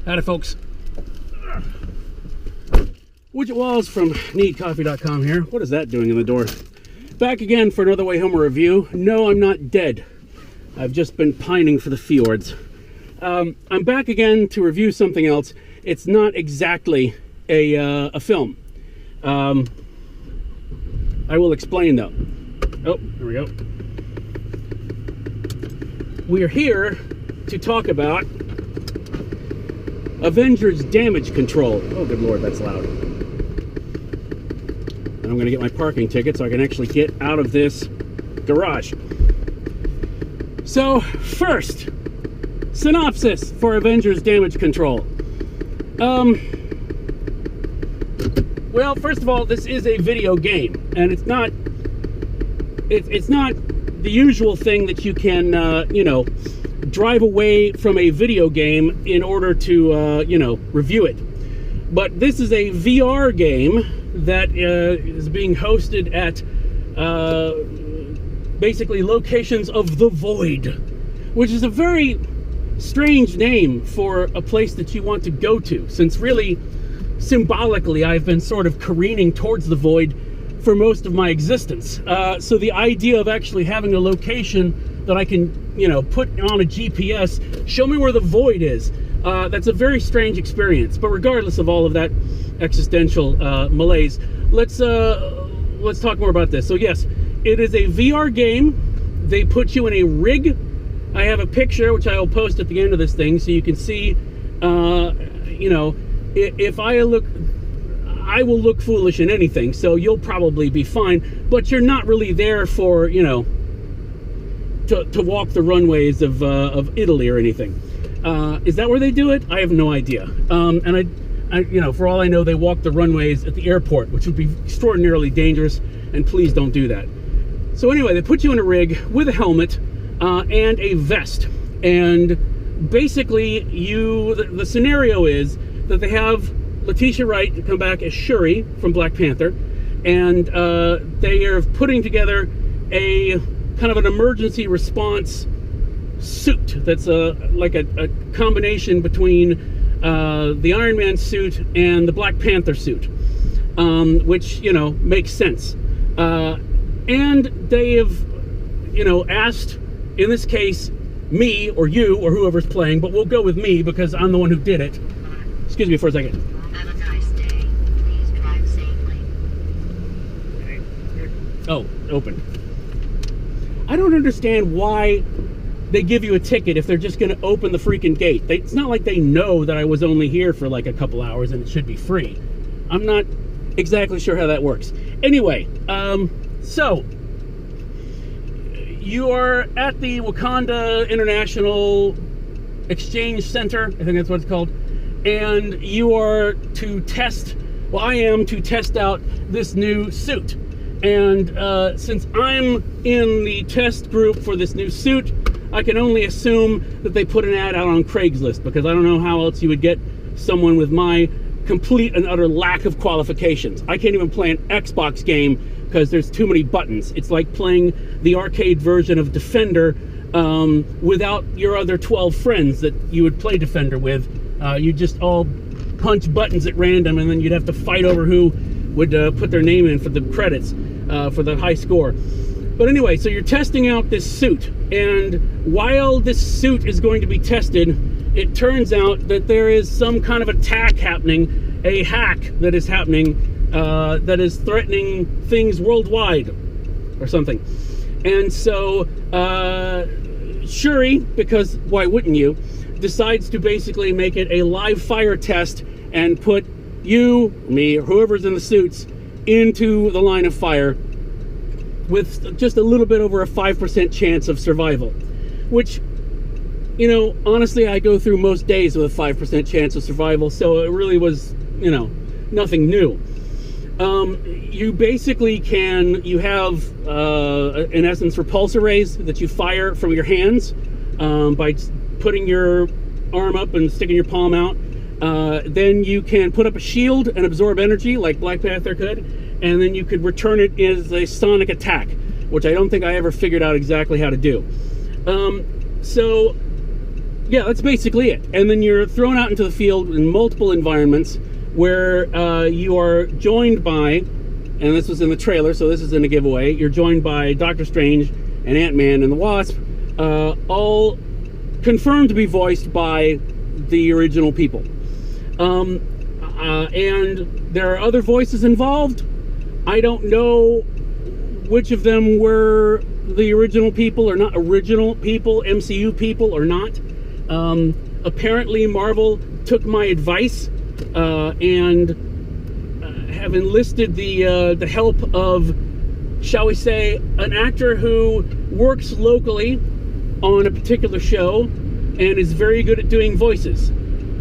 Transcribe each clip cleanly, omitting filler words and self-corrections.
Howdy, folks. Widgett Walls from needcoffee.com here. What is that doing in the door? Back again for another Wayhomer review. No, I'm not dead. I've just been pining for the fjords. I'm back again to review something else. It's not exactly a film. I will explain though. Oh, here we go. We are here to talk about Avengers damage control. Oh, good Lord, that's loud. And I'm going to get my parking ticket so I can actually get out of this garage. So, first, synopsis for Avengers damage control. Well, first of all, this is a video game, and it's not the usual thing that you can, drive away from a video game in order to, review it. But this is a VR game that is being hosted at basically locations of the void, which is a very strange name for a place that you want to go to, since really, symbolically, I've been sort of careening towards the void for most of my existence. So the idea of actually having a location that I can, put on a GPS, show me where the void is, that's a very strange experience. But regardless of all of that existential malaise, let's talk more about this. So yes, it is a VR game. They put you in a rig. I have a picture which I will post at the end of this thing so you can see, if I will look foolish in anything, so you'll probably be fine, but you're not really there for, to walk the runways of Italy or anything. Is that where they do it? I have no idea. And I, for all I know, they walk the runways at the airport, which would be extraordinarily dangerous, and please don't do that. So anyway, they put you in a rig with a helmet and a vest, and basically the scenario is that they have Letitia Wright to come back as Shuri from Black Panther, and they are putting together a kind of an emergency response suit that's like a combination between the Iron Man suit and the Black Panther suit, which, makes sense. And they have, asked, in this case, me or you or whoever's playing, but we'll go with me because I'm the one who did it. Excuse me for a second. Have a nice day. Please drive safely. Oh, open. I don't understand why they give you a ticket if they're just going to open the freaking gate. It's not like they know that I was only here for like a couple hours and it should be free. I'm not exactly sure how that works. Anyway, so you are at the Wakanda International Exchange Center, I think that's what it's called, and you are to test, well, I am to test out this new suit. And since I'm in the test group for this new suit, I can only assume that they put an ad out on Craigslist, because I don't know how else you would get someone with my complete and utter lack of qualifications. I can't even play an Xbox game because there's too many buttons. It's like playing the arcade version of Defender without your other 12 friends that you would play Defender with. You just all punch buttons at random, and then you'd have to fight over who would put their name in for the credits, for the high score. But anyway, so you're testing out this suit, and while this suit is going to be tested, it turns out that there is some kind of attack happening, a hack that is happening, that is threatening things worldwide, or something. And so, Shuri, because why wouldn't you, decides to basically make it a live fire test and put you, me, or whoever's in the suits into the line of fire with just a little bit over a 5% chance of survival, which, honestly, I go through most days with a 5% chance of survival, so it really was, nothing new. You basically you have, in essence, repulsor rays that you fire from your hands by putting your arm up and sticking your palm out. Then you can put up a shield and absorb energy like Black Panther could, and then you could return it as a sonic attack, which I don't think I ever figured out exactly how to do. So Yeah, that's basically it. And then you're thrown out into the field in multiple environments where you are joined by, and this was in the trailer, so this isn't a giveaway, you're joined by Doctor Strange and Ant-Man and the Wasp, all confirmed to be voiced by the original people. And there are other voices involved. I don't know which of them were the original people or not original people, MCU people or not. Apparently Marvel took my advice and have enlisted the help of, shall we say, an actor who works locally on a particular show and is very good at doing voices.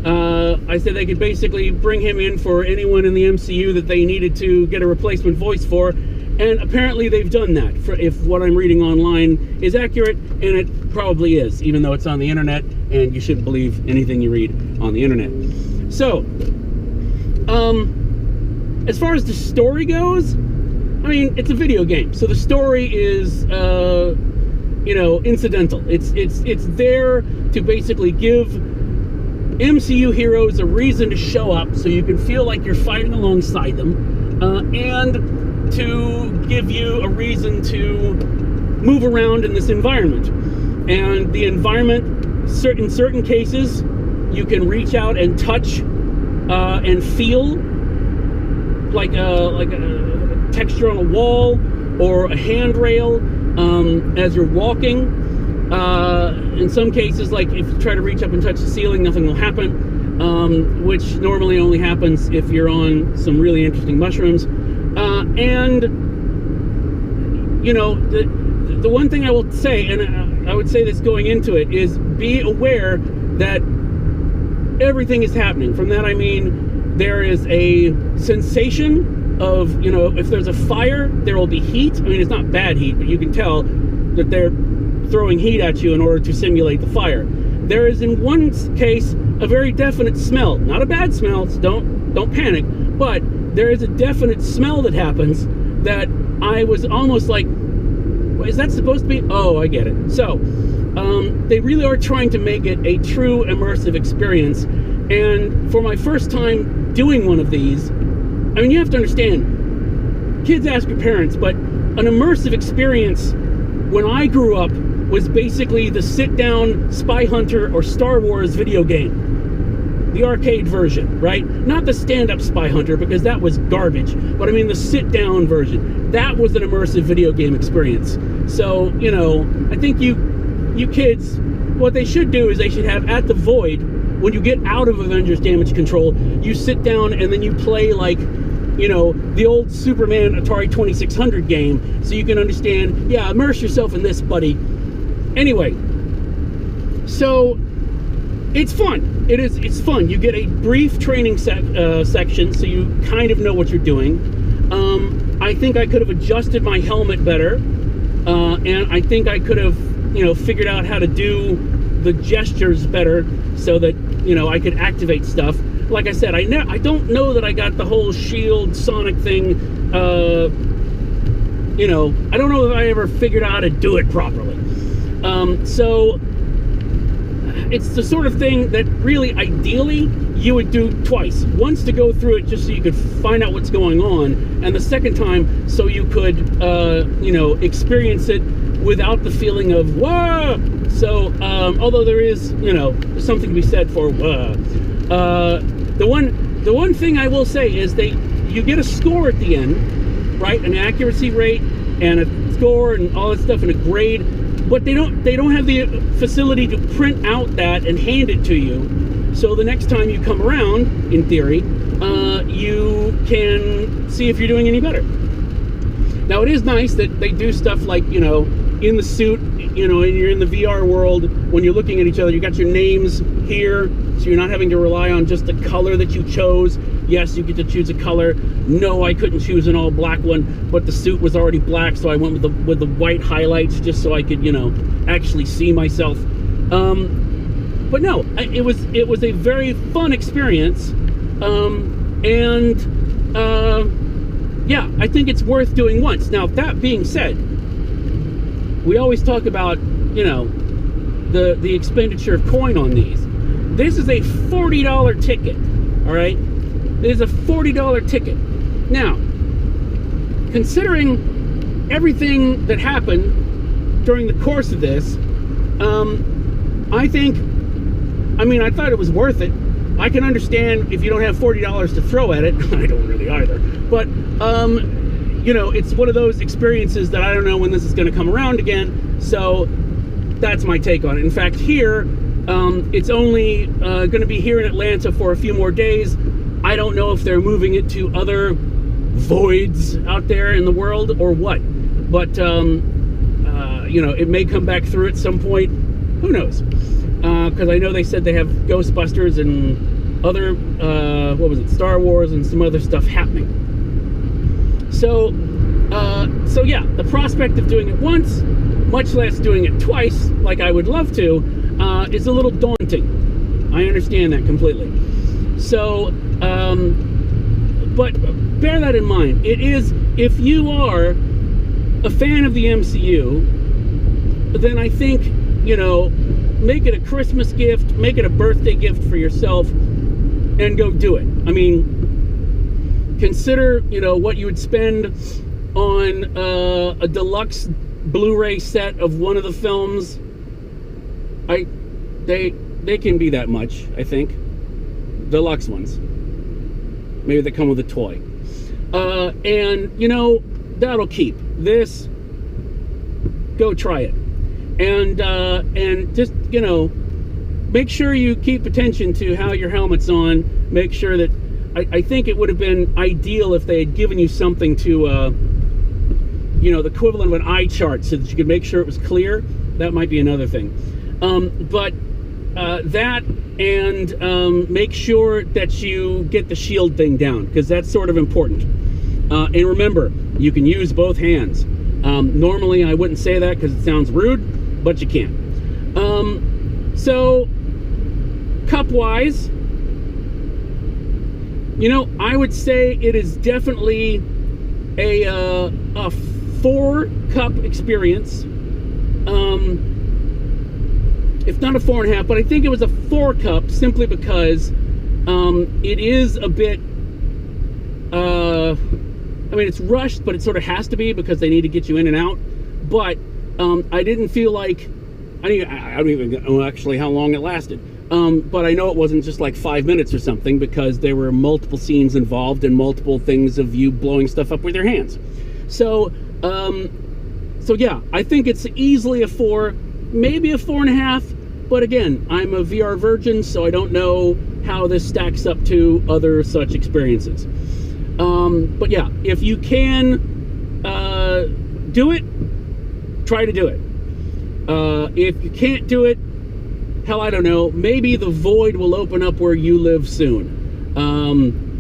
I said they could basically bring him in for anyone in the MCU that they needed to get a replacement voice for, and apparently they've done that, if what I'm reading online is accurate, and it probably is, even though it's on the internet, and you shouldn't believe anything you read on the internet. So, as far as the story goes, I mean, it's a video game, so the story is, incidental. It's there to basically give MCU heroes a reason to show up so you can feel like you're fighting alongside them, and to give you a reason to move around in this environment. And the environment, in certain cases, you can reach out and touch and feel like a texture on a wall or a handrail as you're walking. In some cases, like if you try to reach up and touch the ceiling, nothing will happen, which normally only happens if you're on some really interesting mushrooms. And the one thing I will say, and I would say this going into it, is be aware that everything is happening. From that I mean there is a sensation of, if there's a fire, there will be heat. I mean, it's not bad heat, but you can tell that they're throwing heat at you in order to simulate the fire. There is, in one case, a very definite smell. Not a bad smell, so don't panic, but there is a definite smell that happens that I was almost like, is that supposed to be? Oh, I get it. So, they really are trying to make it a true immersive experience. And for my first time doing one of these, I mean, you have to understand, kids ask your parents, but an immersive experience when I grew up was basically the sit-down Spy Hunter or Star Wars video game. The arcade version, right? Not the stand-up Spy Hunter, because that was garbage. But I mean the sit-down version. That was an immersive video game experience. So, I think you kids, what they should do is they should have at the Void, when you get out of Avengers Damage Control, you sit down and then you play like, the old Superman Atari 2600 game, so you can understand, yeah, immerse yourself in this, buddy. Anyway, so it's fun. It's fun. You get a brief training section, so you kind of know what you're doing. I think I could have adjusted my helmet better, and I think I could have, figured out how to do the gestures better so that, I could activate stuff. Like I said, I don't know that I got the whole shield Sonic thing. I don't know that I ever figured out how to do it properly. So it's the sort of thing that really, ideally, you would do twice. Once to go through it just so you could find out what's going on, and the second time so you could, experience it without the feeling of, whoa! So, although there is, there's something to be said for, whoa. The one thing I will say is you get a score at the end, right? An accuracy rate and a score and all that stuff and a grade, but they don't have the facility to print out that and hand it to you. So the next time you come around, in theory, you can see if you're doing any better. Now it is nice that they do stuff like, in the suit, and you're in the VR world, when you're looking at each other, you got your names here, so you're not having to rely on just the color that you chose. Yes, you get to choose a color. No, I couldn't choose an all black one, but the suit was already black, so I went with the white highlights just so I could, actually see myself. But no, it was a very fun experience, yeah, I think it's worth doing once. Now, that being said, we always talk about, the the expenditure of coin on these. This is a $40 ticket, all right? It is a $40 ticket. Now, considering everything that happened during the course of this, I thought it was worth it. I can understand if you don't have $40 to throw at it. I don't really either. But, it's one of those experiences that I don't know when this is going to come around again. So that's my take on it. In fact, here, it's only going to be here in Atlanta for a few more days. I don't know if they're moving it to other voids out there in the world or what. But, it may come back through at some point. Who knows? Because I know they said they have Ghostbusters and other, Star Wars and some other stuff happening. So yeah, the prospect of doing it once, much less doing it twice, like I would love to, is a little daunting. I understand that completely. So, but bear that in mind. It is, if you are a fan of the MCU, then I think, make it a Christmas gift, make it a birthday gift for yourself, and go do it. I mean, consider, what you would spend on a deluxe Blu-ray set of one of the films. They can be that much, I think. Deluxe ones. Maybe they come with a toy. And, that'll keep. This, go try it. And just, make sure you keep attention to how your helmet's on. Make sure that, I think it would have been ideal if they had given you something to, the equivalent of an eye chart so that you could make sure it was clear. That might be another thing. That and make sure that you get the shield thing down, because that's sort of important. And remember, you can use both hands. Normally I wouldn't say that because it sounds rude, but you can. So cup-wise, I would say it is definitely a 4-cup experience. If not a 4.5, but I think it was a 4-cup simply because it is a bit, it's rushed, but it sort of has to be because they need to get you in and out. But I didn't feel like, I don't even know actually how long it lasted. But I know it wasn't just like 5 minutes or something, because there were multiple scenes involved and multiple things of you blowing stuff up with your hands. So yeah, I think it's easily a 4, maybe a 4.5. But again, I'm a VR virgin, so I don't know how this stacks up to other such experiences. But yeah, if you can do it, try to do it. If you can't do it, hell, I don't know, maybe the void will open up where you live soon.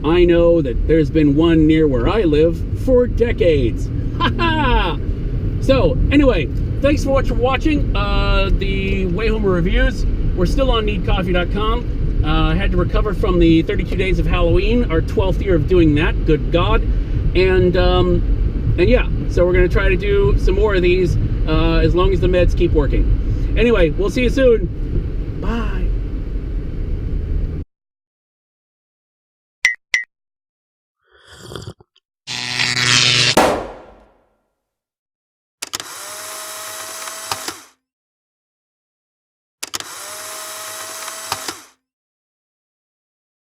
I know that there's been one near where I live for decades. Ha-ha! So, anyway, thanks for watching the Wayhomer reviews. We're still on needcoffee.com. Had to recover from the 32 days of Halloween, our 12th year of doing that, good God. And yeah, so we're going to try to do some more of these as long as the meds keep working. Anyway, we'll see you soon. Bye.